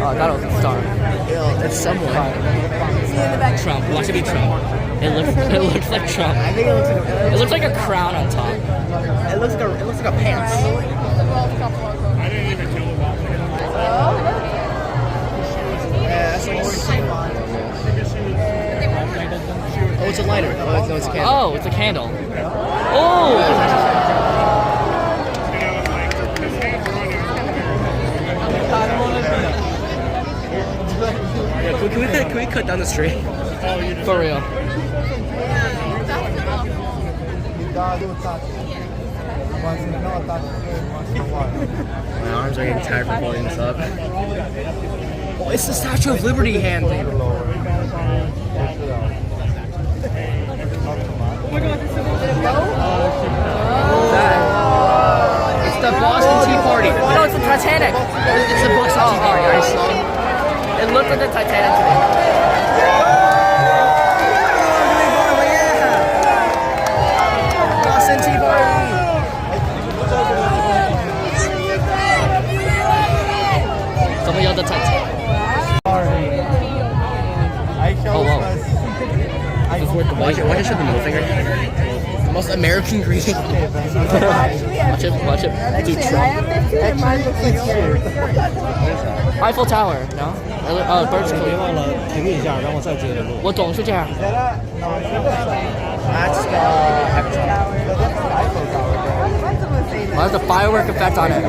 Oh, I thought it was a star. It's someone. Trump. Watch it be Trump. It looks like Trump. I think It looks like a crown on top. it looks like a pants. Yeah, that's like oh, it's a lighter. Oh, no, it's a candle. Oh, it's a candle. Oh! Can we cut down the street? For real. My arms are getting tired from holding this up. Oh, it's the Statue of Liberty hand thing. It's the Boston Tea Party. No, it's the Titanic. It's the Boston Tea Party. I saw. It looked like the Titanic today. Boston Tea Party. Somebody yelled the Titanic. Oh, wow. Why should the middle finger? The most American greeting. Watch it. Dude, Trump. Eiffel Tower, no? Birch Cliff. 停一下，然后再接着录。我总是这样。 That's Why has the firework effect on it?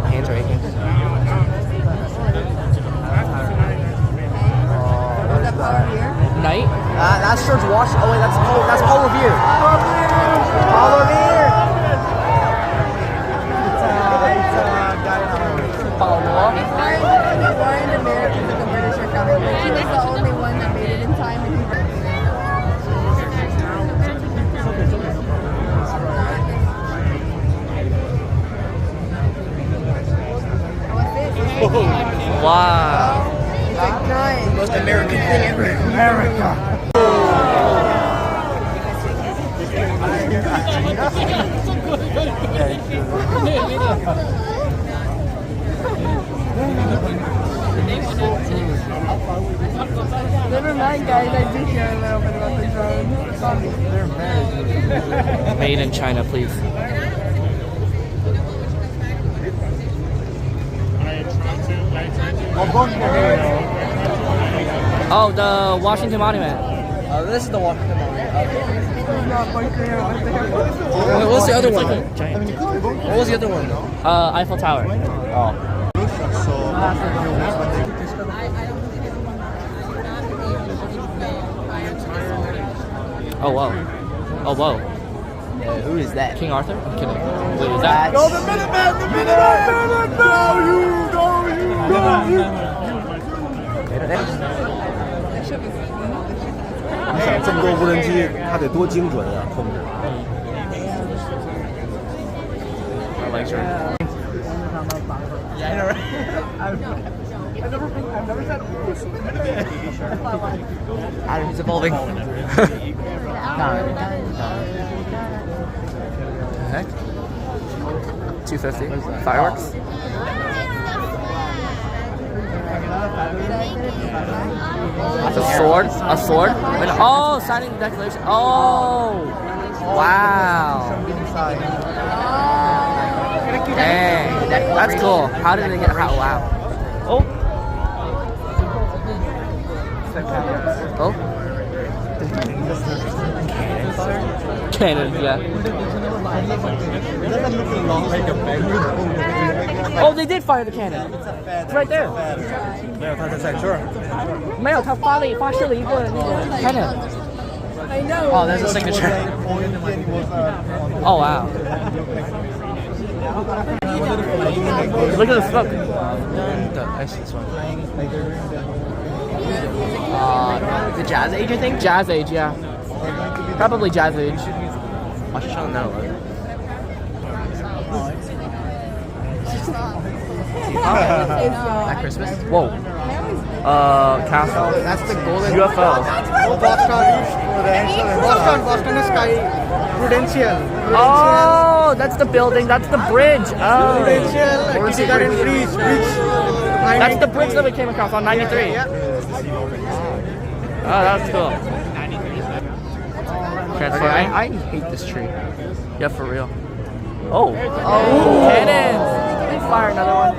My hands are aching. Night? That's George Washington. Oh wait, that's Paul Revere. Paul Revere. Paul Noir? Warned Americans that the British are coming, but he was the only one that made it in time. And Wow. Most American thing ever. America. never mind, guys. I do care a little bit about the drone. Made in China, please. Oh, the Washington Monument. This is the Washington Monument. What What was the other one? Giant. What was the other one? Eiffel Tower. Oh, whoa. Oh, whoa. Who is that? King Arthur? I'm kidding. Wait, is that? Go the Minutemen! The Minutemen! Go you! 你想这么多无人机，它得多精准呀，控制。 My legs hurt. Yeah, I know, right? I've never said Adam, he's evolving. Heck? 250. Fireworks? A sword? A sword? Oh, signing the declaration. Oh! Wow. Dang. That's cool. How did they get how? Wow. Oh. Oh. Cannon, yeah. Oh, they did fire the cannon. It's right there. 没有，它在这儿。没有，他发射了一个那个 cannon. I know. Oh, there's a signature. Oh wow. Look at the smoke. I see this one. The Jazz Age, I think? Jazz Age, yeah. Probably Jazz Age. I should show them that one. At Christmas? Whoa. Castle. That's the golden UFO. That's why Boston is Sky Prudential. Oh, that's the building. That's the bridge. Oh. Prudential, Bridge. That's the bridge that we came across on 93. Yeah. Oh, that's cool. Transfer. I hate this tree. Yeah, for real. Oh. Oh. Cannons. Let's fire another one.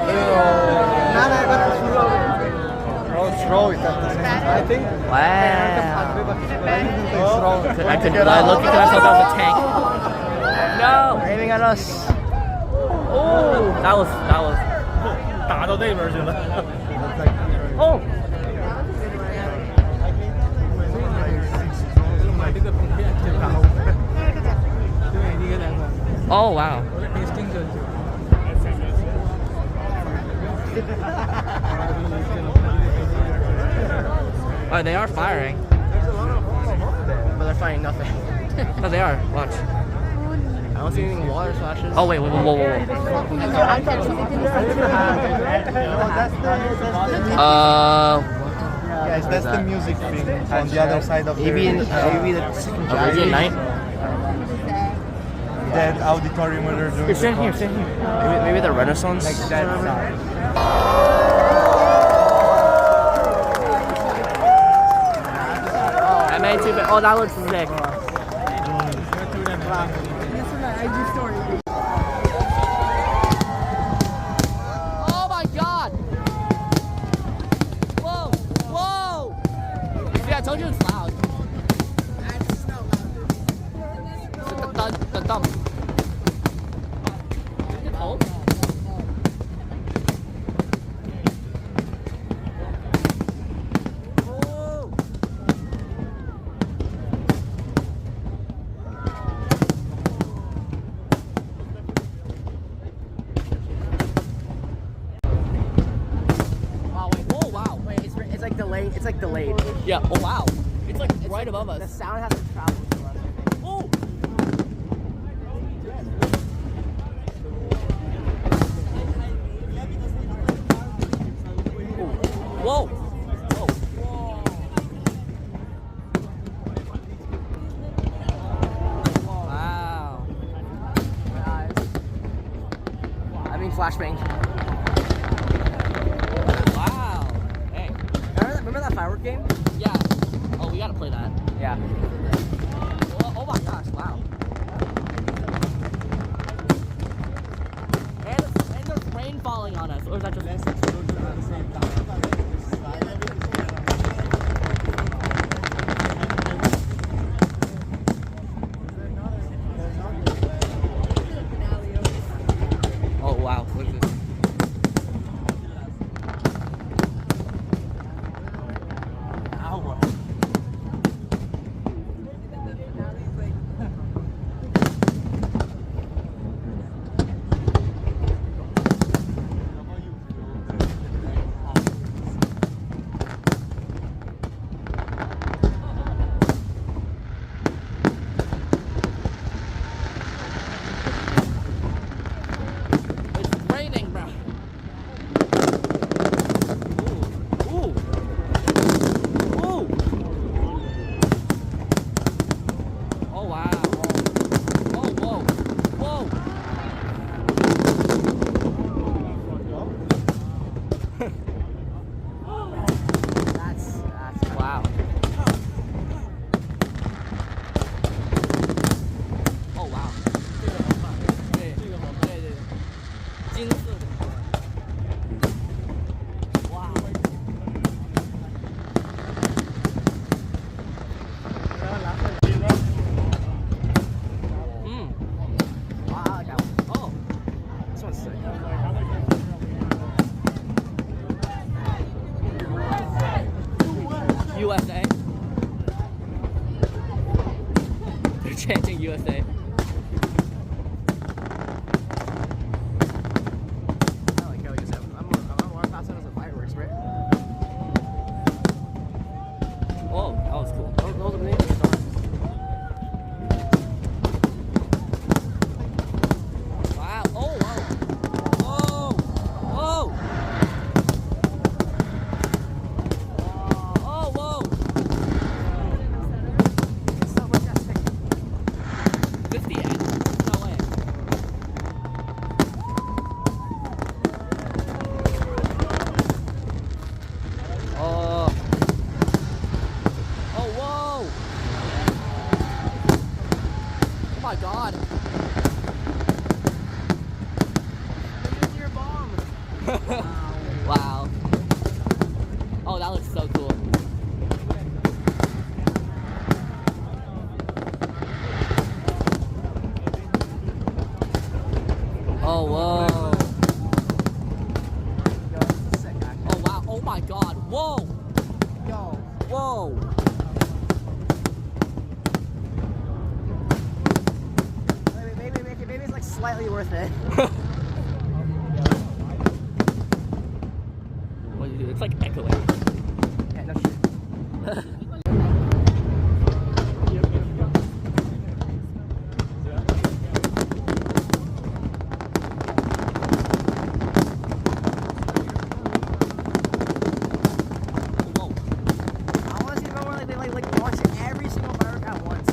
I think. Wow. I could look at myself as a tank. No, aiming at us. Oh, that was. 打到那边去了。 Oh. Oh wow. Oh, they are firing. But they're fighting nothing. No, they are. Watch. I don't see any water splashes. Oh wait, whoa. Guys, that's the music thing on the other side of Maybe the the second night. that auditorium where they're doing Stand here. Maybe the Renaissance. like that sound. I made two. Oh, that looks sick. Oh my God! Whoa! See, I told you it's loud. The thump. It's cold. It's like delayed. It's like delayed. Yeah. Oh wow! It's like right above The us. sound has to travel to us. Oh. Whoa! Wow. I mean, flashbang. Wow. Hey. Remember that firework game? Yeah. Oh, we gotta play that. Yeah. Oh my gosh! Wow. And there's rain falling on us. Or is that just? Oh wow! Look at this. It's raining, bro. Ooh. Oh wow. Oh whoa. That's Wow. Oh wow. 对，金色的。哇。wow. I like that one. Oh. This one's sick. USA. They're chanting USA. I like how you said. I'm more fast as a fireworks, right? Oh, that was cool. Those are the names of the stars. Wow. Oh wow. Whoa. Oh whoa. my god. Your bomb. Wow. Oh, that looks so cool. Oh, whoa. Oh, wow. Oh, my God. Whoa. Yo. Whoa. Maybe it's like slightly worth it. What, it's like echoing. Yeah, no shit. Whoa. I want to see the moment where they launch every single firework at once.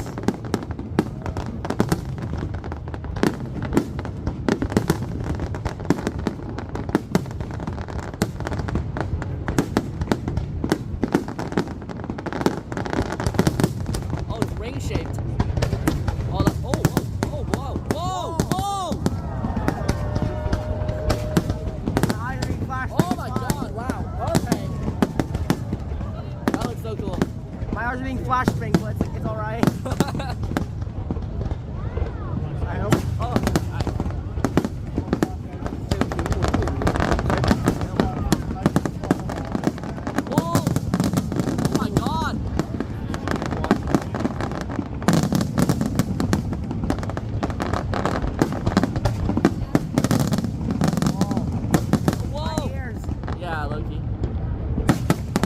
Oh, it's ring shaped. Oh, whoa, whoa, whoa. Oh my god, wow. Okay. That looks so cool. My eyes are being flashbang, but it's alright. I hope. Oh, whoa. Oh my god. Whoa. Ears. Yeah, Loki.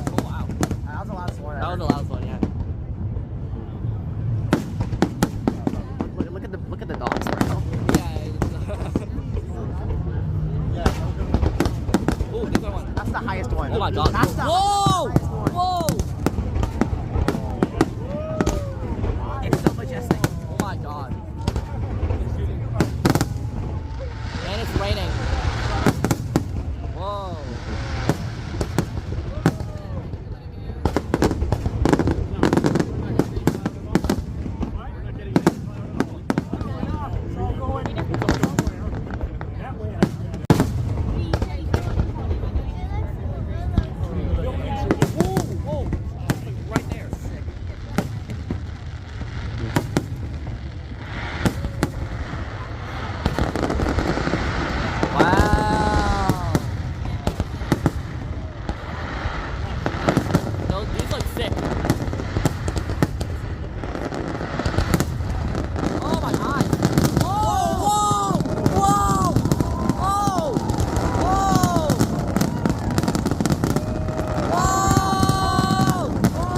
Oh wow. That was the last one. That was the last one, yeah. Look at the dogs, bro. Yeah. Oh, this one. That's the highest one. Oh my god. That's the Whoa! highest one. Whoa! It's so majestic. Oh my god. And it's raining. Whoa. Whoa! Right there. Wow. These look sick. Oh my god. Whoa! Whoa! Whoa! Whoa! Whoa!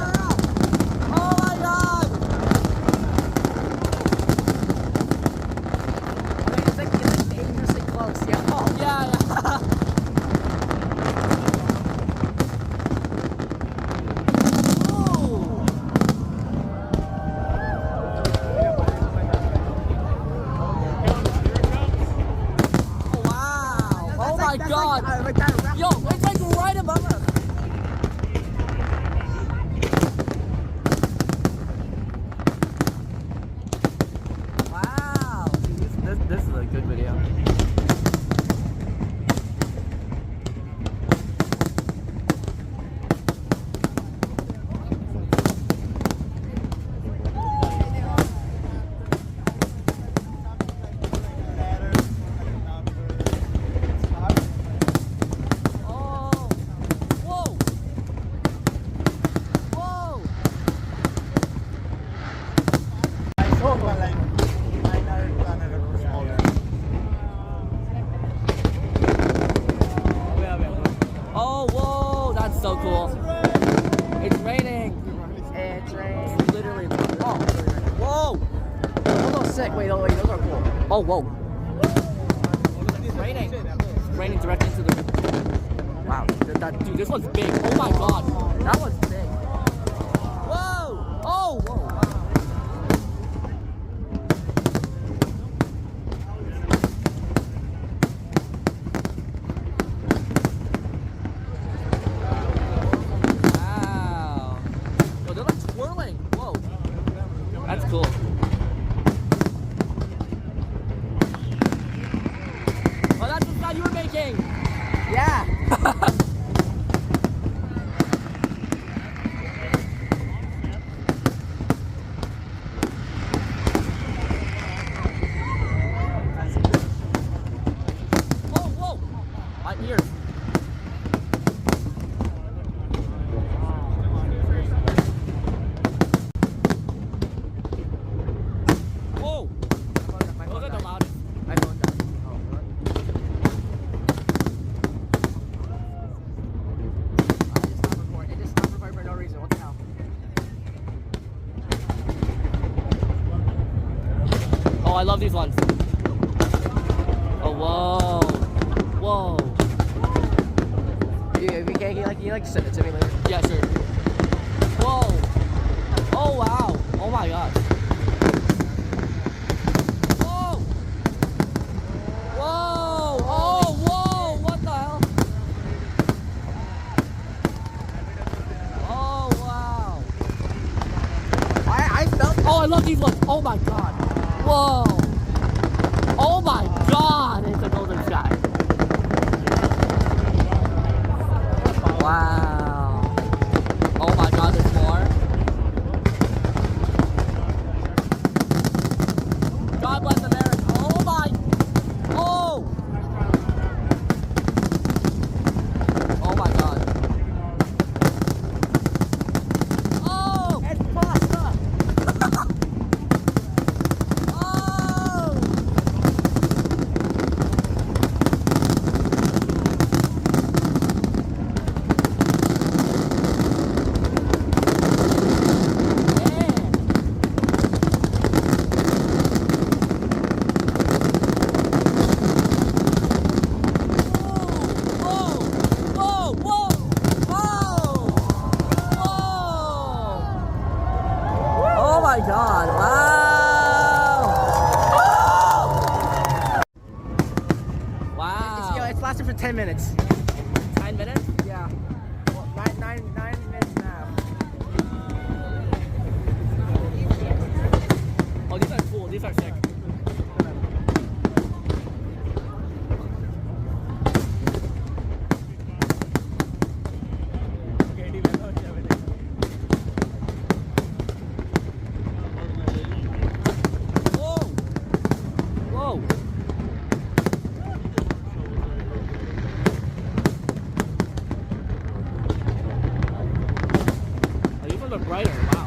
Oh my god! It's like dangerously close. Yeah. Oh. Yeah. Ooh. Oh, wow. Oh my That's god. Like that rap- Yo, it's like right above us. Wow. This is a good video. Oh. Whoa. Whoa. I saw one like smaller. Oh, whoa. That's so cool. It's raining. It's raining. It's literally. Oh. Whoa. Those are sick. Wait, those are cool. Oh, whoa. It's raining. It's raining directly into the. Wow. Dude, this one's big. Oh my god. That one's big. Whoa. Oh, whoa. Wow. Yo, they're like twirling. Whoa. That's cool. shaking. Yeah. Whoa, whoa. My ears. Whoa. Those are the loudest. My phone died. It just stopped recording for no reason. What the hell? Oh, I love these ones. Oh, whoa. Whoa. Can you send it to me later? Yeah, sure. Whoa. Oh, wow. Oh, my gosh. Whoa. Whoa. Oh, whoa. What the hell? Oh, wow. I felt Oh, I love these ones. Oh, my God. Whoa. Oh, my God. It's a golden sky. Wow. Oh, my God. There's more. God bless America. Oh, my. Oh. Oh, my God. Oh. it's pasta. Oh. Oh my God! Wow! Wow! It's lasted for 10 minutes. 9 minutes? Yeah. Well, nine minutes and a half. Oh, these are cool. These are sick. Whoa! Whoa! Oh, these ones are brighter. Wow.